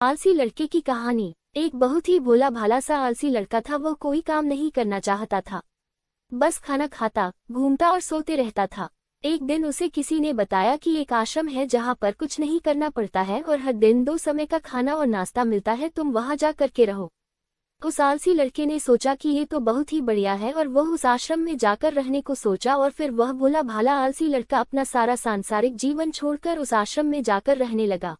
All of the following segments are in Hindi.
आलसी लड़के की कहानी। एक बहुत ही भोला भाला सा आलसी लड़का था। वह कोई काम नहीं करना चाहता था, बस खाना खाता, घूमता और सोते रहता था। एक दिन उसे किसी ने बताया कि एक आश्रम है जहाँ पर कुछ नहीं करना पड़ता है और हर दिन 2 समय का खाना और नाश्ता मिलता है, तुम वहाँ जा करके रहो। उस आलसी लड़के ने सोचा कि ये तो बहुत ही बढ़िया है और वह उस आश्रम में जाकर रहने को सोचा। और फिर वह भोला भाला आलसी लड़का अपना सारा सांसारिक जीवन छोड़कर उस आश्रम में जाकर रहने लगा।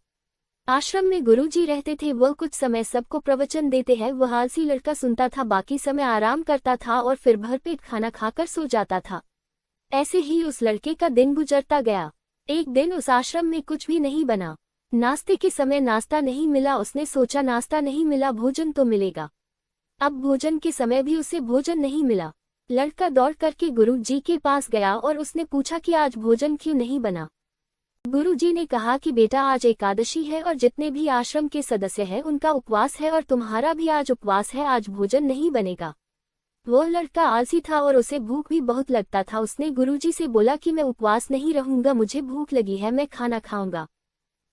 आश्रम में गुरुजी रहते थे। वह कुछ समय सबको प्रवचन देते हैं। वह आलसी लड़का सुनता था, बाकी समय आराम करता था और फिर भरपेट खाना खाकर सो जाता था। ऐसे ही उस लड़के का दिन गुजरता गया। एक दिन उस आश्रम में कुछ भी नहीं बना। नाश्ते के समय नाश्ता नहीं मिला। उसने सोचा नाश्ता नहीं मिला, भोजन तो मिलेगा। अब भोजन के समय भी उसे भोजन नहीं मिला। लड़का दौड़ करके गुरुजी के पास गया और उसने पूछा कि आज भोजन क्यों नहीं बना। गुरुजी ने कहा कि बेटा, आज एकादशी है और जितने भी आश्रम के सदस्य हैं उनका उपवास है और तुम्हारा भी आज उपवास है, आज भोजन नहीं बनेगा। वो लड़का आलसी था और उसे भूख भी बहुत लगता था। उसने गुरुजी से बोला कि मैं उपवास नहीं रहूंगा, मुझे भूख लगी है, मैं खाना खाऊंगा।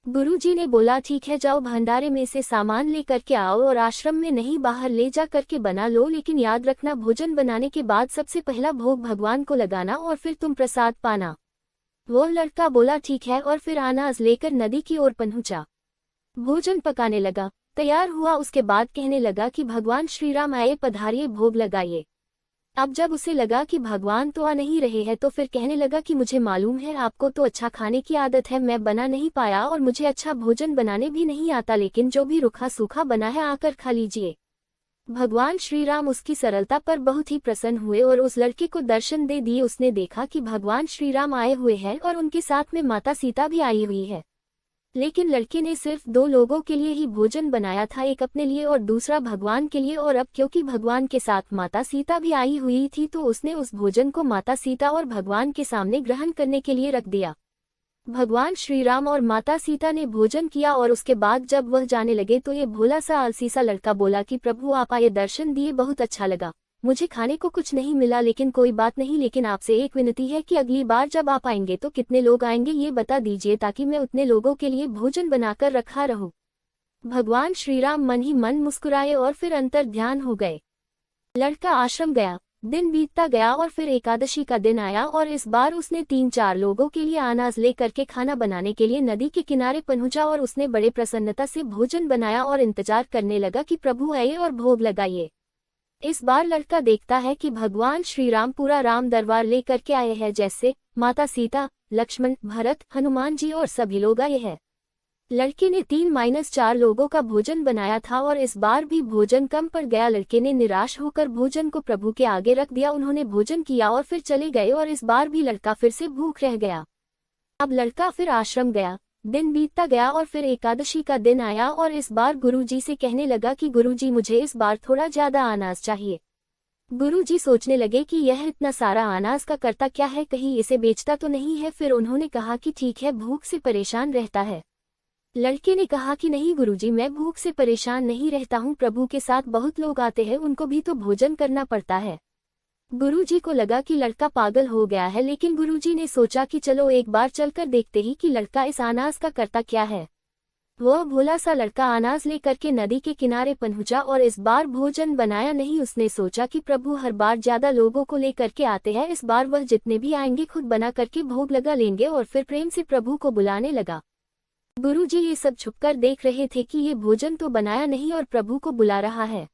गुरुजी ने बोला ठीक है, जाओ भंडारे में से सामान ले करके आओ और आश्रम में नहीं बाहर ले जा करके बना लो, लेकिन याद रखना भोजन बनाने के बाद सबसे पहला भोग भगवान को लगाना और फिर तुम प्रसाद पाना। वो लड़का बोला ठीक है और फिर अनाज लेकर नदी की ओर पहुंचा। भोजन पकाने लगा, तैयार हुआ। उसके बाद कहने लगा कि भगवान श्री राम आए, पधारिए, भोग लगाइए। अब जब उसे लगा कि भगवान तो आ नहीं रहे हैं तो फिर कहने लगा कि मुझे मालूम है आपको तो अच्छा खाने की आदत है, मैं बना नहीं पाया और मुझे अच्छा भोजन बनाने भी नहीं आता, लेकिन जो भी रूखा सूखा बना है आकर खा लीजिए। भगवान श्री राम उसकी सरलता पर बहुत ही प्रसन्न हुए और उस लड़के को दर्शन दे दिए। उसने देखा कि भगवान श्री राम आए हुए हैं और उनके साथ में माता सीता भी आई हुई है, लेकिन लड़के ने सिर्फ 2 लोगों के लिए ही भोजन बनाया था, एक अपने लिए और दूसरा भगवान के लिए। और अब क्योंकि भगवान के साथ माता सीता भी आई हुई थी तो उसने उस भोजन को माता सीता और भगवान के सामने ग्रहण करने के लिए रख दिया। भगवान श्री राम और माता सीता ने भोजन किया और उसके बाद जब वह जाने लगे तो ये भोला सा आलसी सा लड़का बोला कि प्रभु आप आए, दर्शन दिए, बहुत अच्छा लगा। मुझे खाने को कुछ नहीं मिला, लेकिन कोई बात नहीं, लेकिन आपसे एक विनती है कि अगली बार जब आप आएंगे तो कितने लोग आएंगे ये बता दीजिए ताकि मैं उतने लोगों के लिए भोजन बनाकर रखा रहूं। भगवान श्री राम मन ही मन मुस्कुराए और फिर अंतर ध्यान हो गए। लड़का आश्रम गया, दिन बीतता गया और फिर एकादशी का दिन आया और इस बार उसने 3-4 लोगों के लिए अनाज ले करके खाना बनाने के लिए नदी के किनारे पहुंचा और उसने बड़े प्रसन्नता से भोजन बनाया और इंतजार करने लगा कि प्रभु आए और भोग लगाइए। इस बार लड़का देखता है कि भगवान श्री राम पूरा राम दरबार ले करके आए हैं, जैसे माता सीता, लक्ष्मण, भरत, हनुमान जी और सभी लोग आए हैं। लड़के ने 3-4 लोगों का भोजन बनाया था और इस बार भी भोजन कम पड़ गया। लड़के ने निराश होकर भोजन को प्रभु के आगे रख दिया। उन्होंने भोजन किया और फिर चले गए और इस बार भी लड़का फिर से भूख रह गया। अब लड़का फिर आश्रम गया, दिन बीतता गया और फिर एकादशी का दिन आया और इस बार गुरुजी से कहने लगा कि गुरुजी मुझे इस बार थोड़ा ज्यादा अनाज चाहिए। गुरुजी सोचने लगे कि यह इतना सारा अनाज का करता क्या है, कहीं इसे बेचता तो नहीं है। फिर उन्होंने कहा कि ठीक है, भूख से परेशान रहता है। लड़के ने कहा कि नहीं गुरुजी, मैं भूख से परेशान नहीं रहता हूँ, प्रभु के साथ बहुत लोग आते हैं, उनको भी तो भोजन करना पड़ता है। गुरुजी को लगा कि लड़का पागल हो गया है, लेकिन गुरुजी ने सोचा कि चलो एक बार चलकर देखते ही कि लड़का इस अनाज का करता क्या है। वह भोला सा लड़का अनाज लेकर के नदी के किनारे पहुंचा और इस बार भोजन बनाया नहीं। उसने सोचा कि प्रभु हर बार ज्यादा लोगों को लेकर के आते हैं, इस बार वह जितने भी आएंगे खुद बना करके भोग लगा लेंगे और फिर प्रेम से प्रभु को बुलाने लगा। गुरुजी ये सब छुपकर देख रहे थे कि ये भोजन तो बनाया नहीं और प्रभु को बुला रहा है,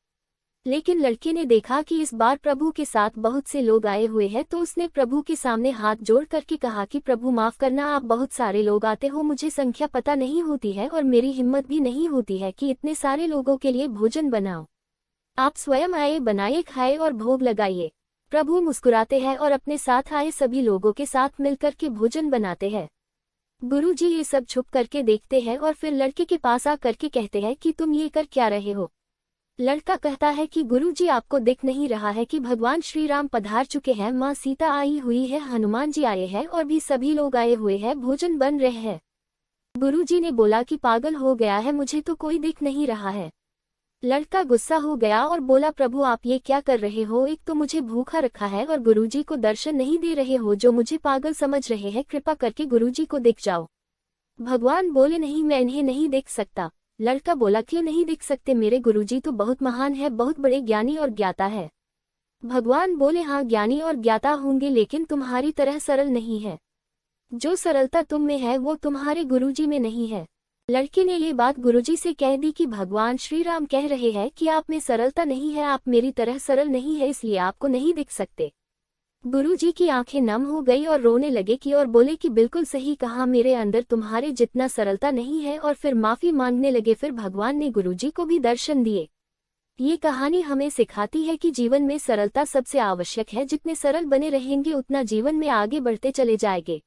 लेकिन लड़के ने देखा कि इस बार प्रभु के साथ बहुत से लोग आए हुए हैं तो उसने प्रभु के सामने हाथ जोड़ करके कहा कि प्रभु माफ करना, आप बहुत सारे लोग आते हो, मुझे संख्या पता नहीं होती है और मेरी हिम्मत भी नहीं होती है कि इतने सारे लोगों के लिए भोजन बनाओ। आप स्वयं आए, बनाइए, खाए और भोग लगाइए। प्रभु मुस्कुराते हैं और अपने साथ आए सभी लोगों के साथ मिलकर के भोजन बनाते हैं। गुरुजी ये सब छुप करके देखते हैं और फिर लड़के के पास आ करके कहते हैं कि तुम ये कर क्या रहे हो। लड़का कहता है कि गुरुजी आपको दिख नहीं रहा है कि भगवान श्री राम पधार चुके हैं, माँ सीता आई हुई है, हनुमान जी आए हैं और भी सभी लोग आए हुए हैं, भोजन बन रहे हैं। गुरुजी ने बोला कि पागल हो गया है, मुझे तो कोई दिख नहीं रहा है। लड़का गुस्सा हो गया और बोला प्रभु आप ये क्या कर रहे हो, एक तो मुझे भूखा रखा है और गुरुजी को दर्शन नहीं दे रहे हो, जो मुझे पागल समझ रहे हैं, कृपा करके गुरुजी को दिख जाओ। भगवान बोले नहीं, मैं इन्हें नहीं देख सकता। लड़का बोला, क्यों नहीं दिख सकते, मेरे गुरुजी तो बहुत महान है, बहुत बड़े ज्ञानी और ज्ञाता है। भगवान बोले, हाँ ज्ञानी और ज्ञाता होंगे, लेकिन तुम्हारी तरह सरल नहीं है। जो सरलता तुम में है वो तुम्हारे गुरुजी में नहीं है। लड़के ने ये बात गुरुजी से कह दी कि भगवान श्री राम कह रहे हैं कि आप में सरलता नहीं है, आप मेरी तरह सरल नहीं है, इसलिए आपको नहीं दिख सकते। गुरुजी की आंखें नम हो गई और रोने लगे कि और बोले कि बिल्कुल सही कहा, मेरे अंदर तुम्हारे जितना सरलता नहीं है, और फिर माफी मांगने लगे। फिर भगवान ने गुरुजी को भी दर्शन दिए। ये कहानी हमें सिखाती है कि जीवन में सरलता सबसे आवश्यक है। जितने सरल बने रहेंगे उतना जीवन में आगे बढ़ते चले जाएंगे।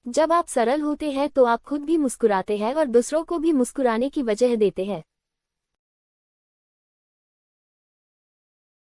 जब आप सरल होते हैं तो आप खुद भी मुस्कुराते हैं और दूसरों को भी मुस्कुराने की वजह देते हैं।